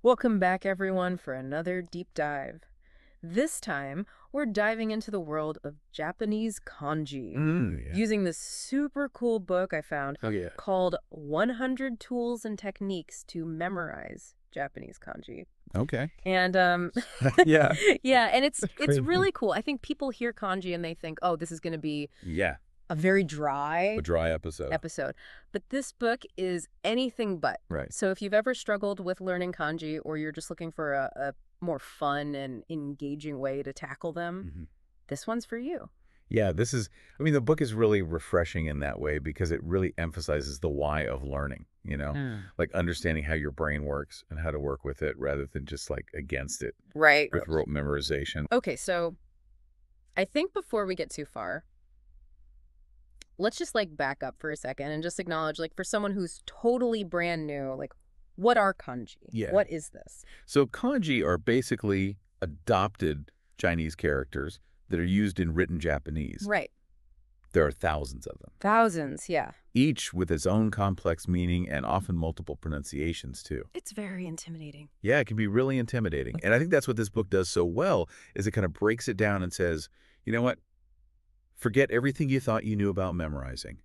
Welcome back, everyone, for another deep dive. This time, we're diving into the world of Japanese kanji Yeah. using this super cool book I found Oh, yeah. called 100 Tools and Techniques to Memorize Japanese Kanji. Okay. And Yeah. yeah, and it's Crazy. really cool. I think people hear kanji and they think, "Oh, this is going to be Yeah. a very dry A dry episode. But this book is anything but. Right. So if you've ever struggled with learning kanji or you're just looking for a more fun and engaging way to tackle them, this one's for you. Yeah, the book is really refreshing in that way because it really emphasizes the why of learning, like understanding how your brain works and how to work with it rather than just like against it Right. with rote memorization. Okay, so I think before we get too far, let's just back up for a second and just acknowledge, for someone who's totally brand new, what are kanji? Yeah. What is this? So kanji are basically adopted Chinese characters that are used in written Japanese. Right. There are thousands of them. Thousands, yeah. Each with its own complex meaning and often multiple pronunciations, too. It's very intimidating. Yeah, it can be really intimidating. And I think that's what this book does so well, is it kind of breaks it down and says, you know what? Forget everything you thought you knew about memorizing.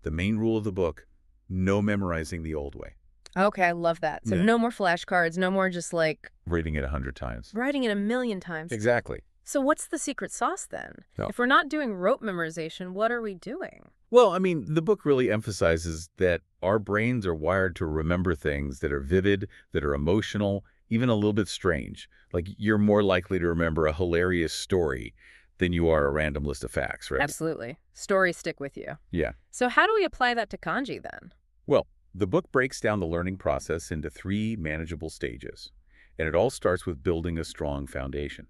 The main rule of the book, no memorizing the old way. Okay, I love that. So Yeah. no more flashcards, no more just Reading it 100 times. writing it a million times. Exactly. So what's the secret sauce then? No. If we're not doing rote memorization, what are we doing? Well, the book really emphasizes that our brains are wired to remember things that are vivid, that are emotional, even a little bit strange. Like you're more likely to remember a hilarious story than you are a random list of facts, right? Absolutely. Stories stick with you. Yeah. So how do we apply that to kanji then? Well, the book breaks down the learning process into 3 manageable stages, and it all starts with building a strong foundation.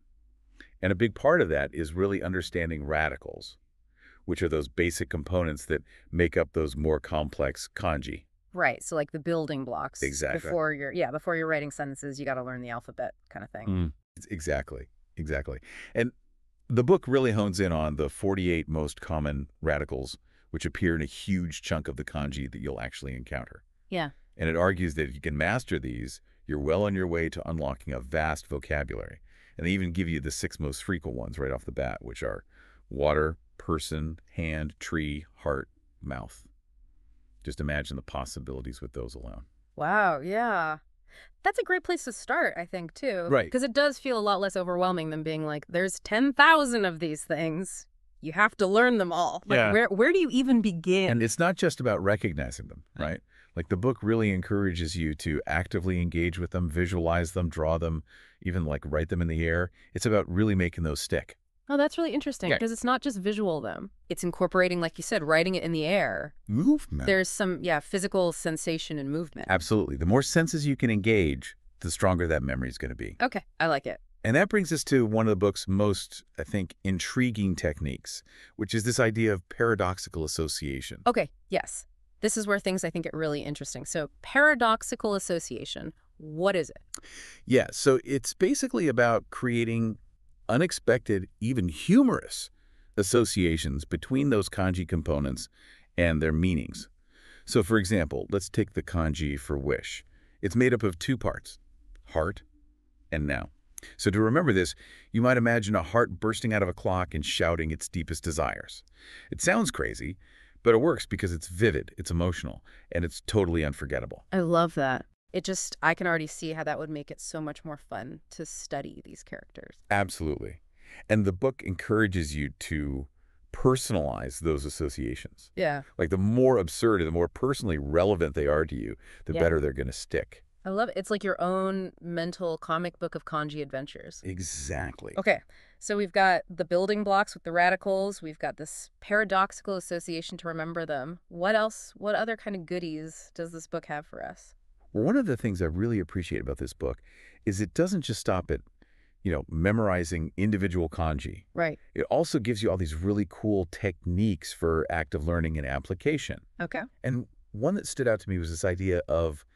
And a big part of that is really understanding radicals, which are those basic components that make up those more complex kanji. Right, so the building blocks. Exactly. Before you're writing sentences, you got to learn the alphabet kind of thing. Exactly. And the book really hones in on the 48 most common radicals, which appear in a huge chunk of the kanji that you'll actually encounter. Yeah. And it argues that if you can master these, you're well on your way to unlocking a vast vocabulary. And they even give you the 6 most frequent ones right off the bat, which are water, person, hand, tree, heart, mouth. Just imagine the possibilities with those alone. Wow, yeah. That's a great place to start, I think, too. Right. Because it does feel a lot less overwhelming than being there's 10,000 of these things. You have to learn them all. Yeah. Where do you even begin? And it's not just about recognizing them, right? The book really encourages you to actively engage with them, visualize them, draw them, even write them in the air. It's about really making those stick. Oh, that's really interesting Yeah. because it's not just visual, though. It's incorporating, like you said, writing it in the air. Movement. There's some, physical sensation and movement. Absolutely. The more senses you can engage, the stronger that memory is going to be. Okay, I like it. And that brings us to one of the book's most, I think, intriguing techniques, which is this idea of paradoxical association. Okay, yes. This is where things I think get really interesting. So paradoxical association, what is it? Yeah, so it's basically about creating unexpected, even humorous associations between those kanji components and their meanings. So for example, let's take the kanji for wish. It's made up of 2 parts, heart and now. So to remember this, you might imagine a heart bursting out of a clock and shouting its deepest desires. It sounds crazy, but it works because it's vivid, it's emotional, and it's totally unforgettable. I love that. I can already see how that would make it so much more fun to study these characters. Absolutely. And the book encourages you to personalize those associations. Yeah. The more absurd and the more personally relevant they are to you, the better they're going to stick. I love it. It's like your own mental comic book of kanji adventures. Exactly. Okay, so we've got the building blocks with the radicals. We've got this paradoxical association to remember them. What else? What other kind of goodies does this book have for us? Well, one of the things I really appreciate about this book is it doesn't just stop at, memorizing individual kanji. Right. It also gives you all these really cool techniques for active learning and application. Okay. And one that stood out to me was this idea of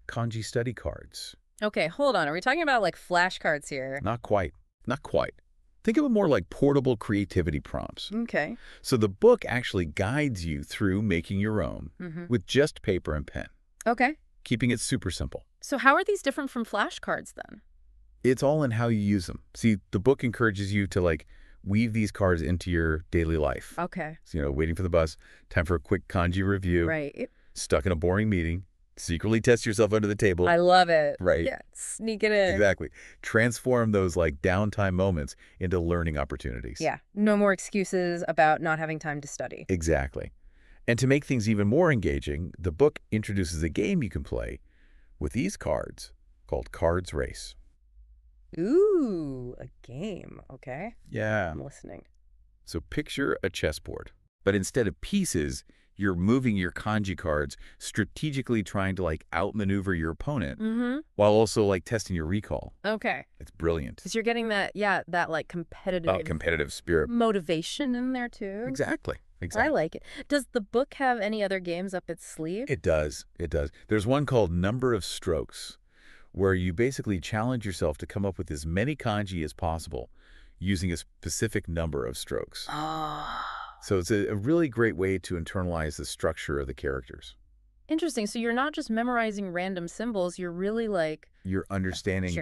kanji study cards. Okay, hold on. Are we talking about flashcards here? Not quite. Not quite. Think of it more like portable creativity prompts. Okay. So the book actually guides you through making your own with just paper and pen. Okay. keeping it super simple. So how are these different from flashcards then? It's all in how you use them. See, the book encourages you to like weave these cards into your daily life. Okay. So, waiting for the bus, time for a quick kanji review, Right. stuck in a boring meeting, secretly test yourself under the table. I love it. Right. Yeah, sneak it in. Exactly. Transform those like downtime moments into learning opportunities. Yeah, no more excuses about not having time to study. Exactly. And to make things even more engaging, the book introduces a game you can play with these cards called Cards Race. Ooh, a game. Okay, Yeah. I'm listening. So picture a chessboard, but instead of pieces, you're moving your kanji cards, strategically trying to like outmaneuver your opponent while also like testing your recall. Okay. It's brilliant. Because you're getting that, yeah, that like Competitive spirit. motivation in there too. Exactly. I Exactly. like it. Does the book have any other games up its sleeve? It does. It does. There's one called Number of Strokes, where you basically challenge yourself to come up with as many kanji as possible using a specific number of strokes. Oh, So it's a really great way to internalize the structure of the characters. interesting. So you're not just memorizing random symbols, you're really like You're understanding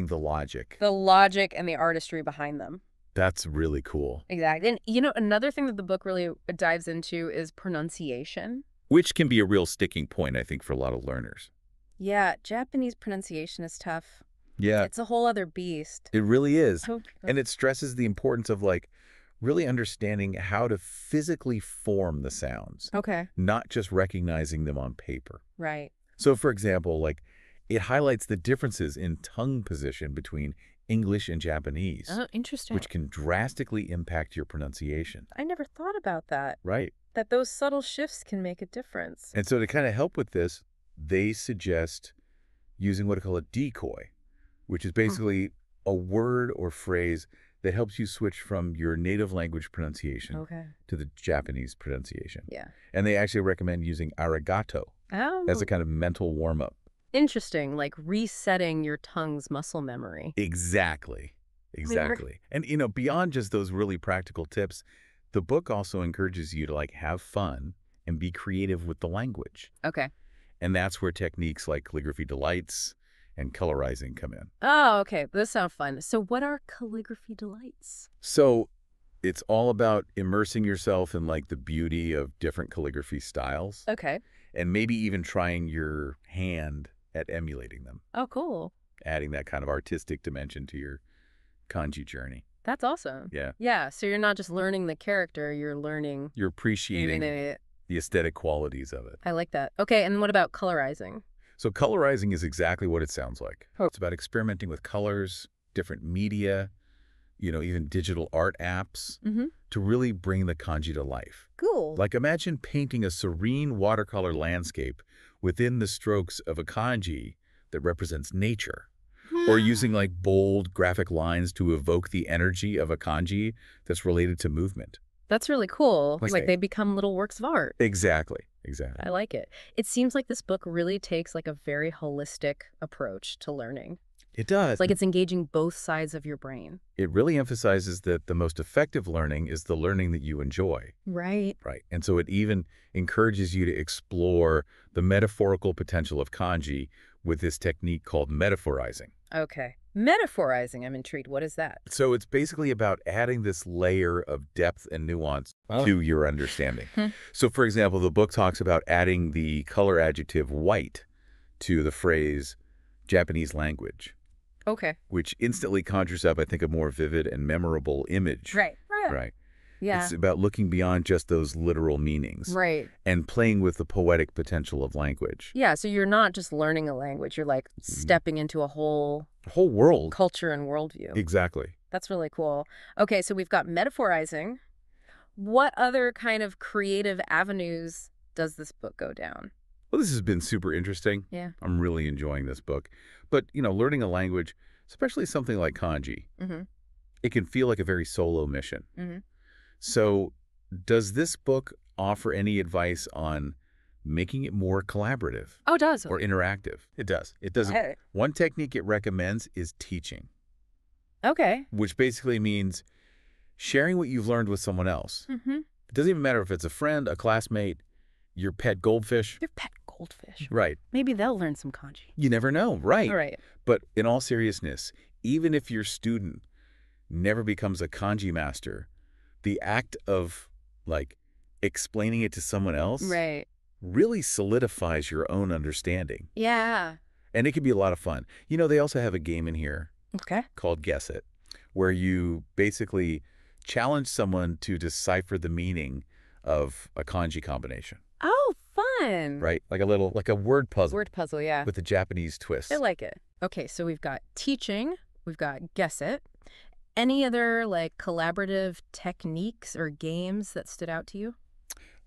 the logic. the logic and the artistry behind them. That's really cool. Exactly. And another thing that the book really dives into is pronunciation. Which can be a real sticking point, I think, for a lot of learners. Yeah, Japanese pronunciation is tough. Yeah, It's a whole other beast. it really is. Oh, And it stresses the importance of like really understanding how to physically form the sounds, okay. not just recognizing them on paper. Right. So, for example, like it highlights the differences in tongue position between English and Japanese, Oh, interesting. which can drastically impact your pronunciation. I never thought about that. Right. That those subtle shifts can make a difference. And so to kind of help with this, they suggest using what I call a decoy, which is basically a word or phrase that helps you switch from your native language pronunciation Okay. to the Japanese pronunciation. Yeah. And they actually recommend using arigato Oh, as a kind of mental warm-up. interesting. Like resetting your tongue's muscle memory. Exactly. Exactly. And, beyond just those really practical tips, the book also encourages you to like have fun and be creative with the language. Okay. And that's where techniques like calligraphy delights and colorizing come in. Oh, okay. Those sound fun. So what are calligraphy delights? So it's all about immersing yourself in like the beauty of different calligraphy styles Okay. and maybe even trying your hand at emulating them, Oh, cool. adding that kind of artistic dimension to your kanji journey. That's awesome. Yeah. Yeah. So you're not just learning the character, you're learning. You're appreciating the aesthetic qualities of it. I like that. Okay. And what about colorizing? So colorizing is exactly what it sounds like. Oh. It's about experimenting with colors, different media, even digital art apps to really bring the kanji to life. Cool. Like imagine painting a serene watercolor landscape within the strokes of a kanji that represents nature. Or using like bold graphic lines to evoke the energy of a kanji that's related to movement. That's really cool. Like They become little works of art. Exactly. Exactly. I like it. It seems like this book really takes like a very holistic approach to learning. It does. Like it's engaging both sides of your brain. It really emphasizes that the most effective learning is the learning that you enjoy. Right. Right. And so it even encourages you to explore the metaphorical potential of kanji with this technique called metaphorizing. Okay. Metaphorizing. I'm intrigued. What is that? So it's basically about adding this layer of depth and nuance to your understanding. So, for example, the book talks about adding the color adjective white to the phrase Japanese language, Okay. which instantly conjures up, I think, a more vivid and memorable image. Right. Right. Yeah. It's about looking beyond just those literal meanings Right. and playing with the poetic potential of language. Yeah. So you're not just learning a language. You're like stepping into a whole Whole world. culture and worldview. Exactly. That's really cool. Okay. So we've got metaphorizing. What other kind of creative avenues does this book go down? Well, this has been super interesting. Yeah. I'm really enjoying this book. But, learning a language, especially something like kanji, it can feel like a very solo mission. So does this book offer any advice on making it more collaborative Oh, it does. or interactive? It does. It does. Hey. One technique it recommends is teaching, Okay. which basically means sharing what you've learned with someone else. It doesn't even matter if it's a friend, a classmate. your pet goldfish. Your pet goldfish. Right. Maybe they'll learn some kanji. You never know. Right. All right. But in all seriousness, even if your student never becomes a kanji master, the act of, like, explaining it to someone else Right. really solidifies your own understanding. Yeah. And it can be a lot of fun. You know, they also have a game in here Okay. called Guess It, where you basically challenge someone to decipher the meaning of a kanji combination. Oh, fun. Right? Like a word puzzle. Word puzzle, yeah. With a Japanese twist. I like it. Okay, so we've got teaching, we've got guess it. Any other, like, collaborative techniques or games that stood out to you?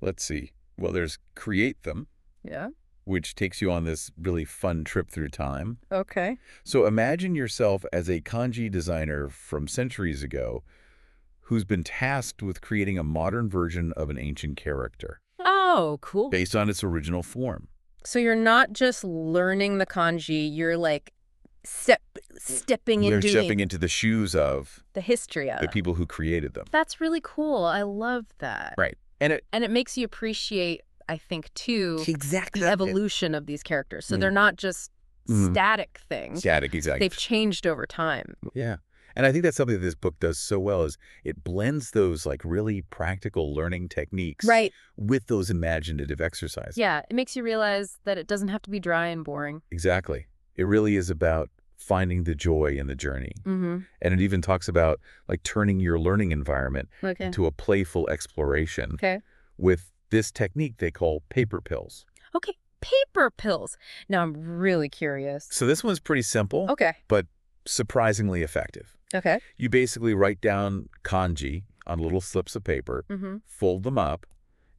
Let's see. Well, there's Create Them, Yeah. which takes you on this really fun trip through time. Okay. So imagine yourself as a kanji designer from centuries ago who's been tasked with creating a modern version of an ancient character Oh, cool. based on its original form. So you're not just learning the kanji, you're, like, stepping They're into stepping into the shoes of the history of the it. people who created them. That's really cool. I love that. Right. And it makes you appreciate, I think, too, exactly the evolution of these characters. So Mm. they're not just static things. static, exactly. They've changed over time. Yeah. And I think that's something that this book does so well is it blends those like really practical learning techniques Right. with those imaginative exercises. Yeah, it makes you realize that it doesn't have to be dry and boring. Exactly. It really is about finding the joy in the journey. Mm-hmm. And it even talks about like turning your learning environment Okay. into a playful exploration Okay. with this technique they call paper pills. Okay. Paper pills. Now I'm really curious. So this one's pretty simple, Okay. but surprisingly effective. Okay. You basically write down kanji on little slips of paper, Mm-hmm. fold them up,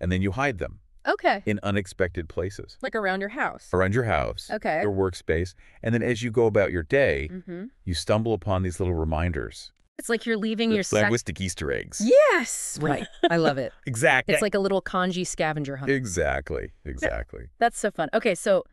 and then you hide them Okay. in unexpected places Like around your house. around your house, Okay. your workspace. And then as you go about your day, Mm-hmm. you stumble upon these little reminders. It's like you're leaving your Linguistic Easter eggs. Yes. Right. I love it. Exactly. It's like a little kanji scavenger hunt. Exactly. Exactly. That's so fun. Okay, so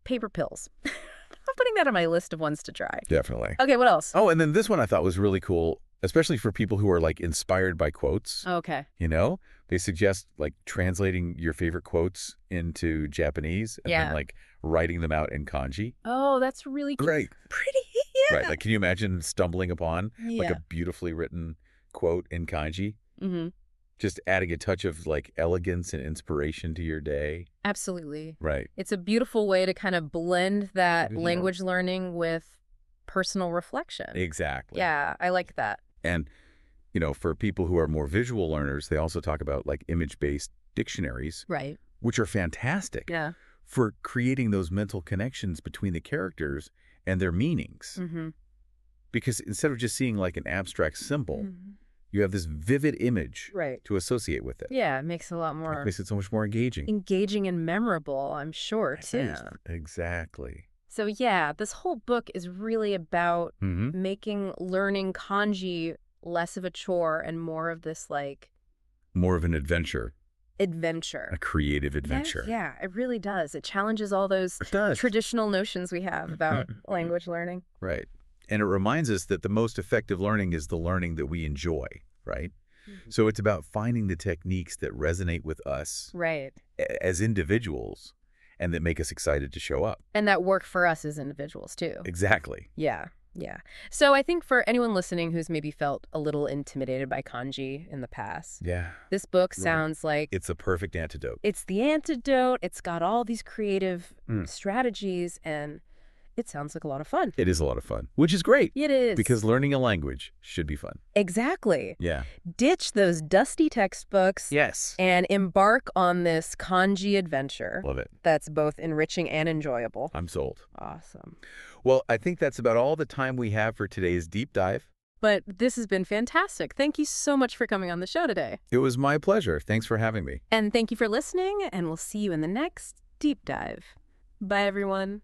paper pills. I'm putting that on my list of ones to try. Definitely. Okay, what else? Oh, and then this one I thought was really cool, especially for people who are like inspired by quotes. Okay. You know, they suggest like translating your favorite quotes into Japanese and Yeah. then like writing them out in kanji. Oh, that's really cute. Right. Pretty. Yeah. Right. Like, can you imagine stumbling upon like Yeah. a beautifully written quote in kanji? Mm-hmm. Just adding a touch of like elegance and inspiration to your day. Absolutely. Right. It's a beautiful way to kind of blend that Yeah. language learning with personal reflection. Exactly. Yeah, I like that. And, you know, for people who are more visual learners, they also talk about like image-based dictionaries, Right. which are fantastic Yeah. for creating those mental connections between the characters and their meanings. Mm-hmm. Because instead of just seeing like an abstract symbol, you have this vivid image Right. to associate with it. Yeah, it makes it a lot It more makes it so much more engaging. engaging and memorable, I'm sure, too. Yeah, exactly. So yeah, this whole book is really about Mm-hmm. making learning kanji less of a chore and more of this, like, More of an adventure, adventure. a creative adventure. Yeah, it really does. It challenges all those It does. traditional notions we have about language learning. Right. And it reminds us that the most effective learning is the learning that we enjoy, right? So it's about finding the techniques that resonate with us Right. as individuals and that make us excited to show up. And that work for us as individuals, too. Exactly. Yeah. Yeah. So I think for anyone listening who's maybe felt a little intimidated by kanji in the past, Yeah. this book Right. sounds like It's a perfect antidote. it's the antidote. It's got all these creative Mm. strategies, and it sounds like a lot of fun. It is a lot of fun, which is great It is. because learning a language should be fun. Exactly. Yeah. Ditch those dusty textbooks Yes. and embark on this kanji adventure Love it. that's both enriching and enjoyable. I'm sold. Awesome. Well, I think that's about all the time we have for today's deep dive. But this has been fantastic. Thank you so much for coming on the show today. It was my pleasure. Thanks for having me. And thank you for listening, and we'll see you in the next deep dive. Bye, everyone.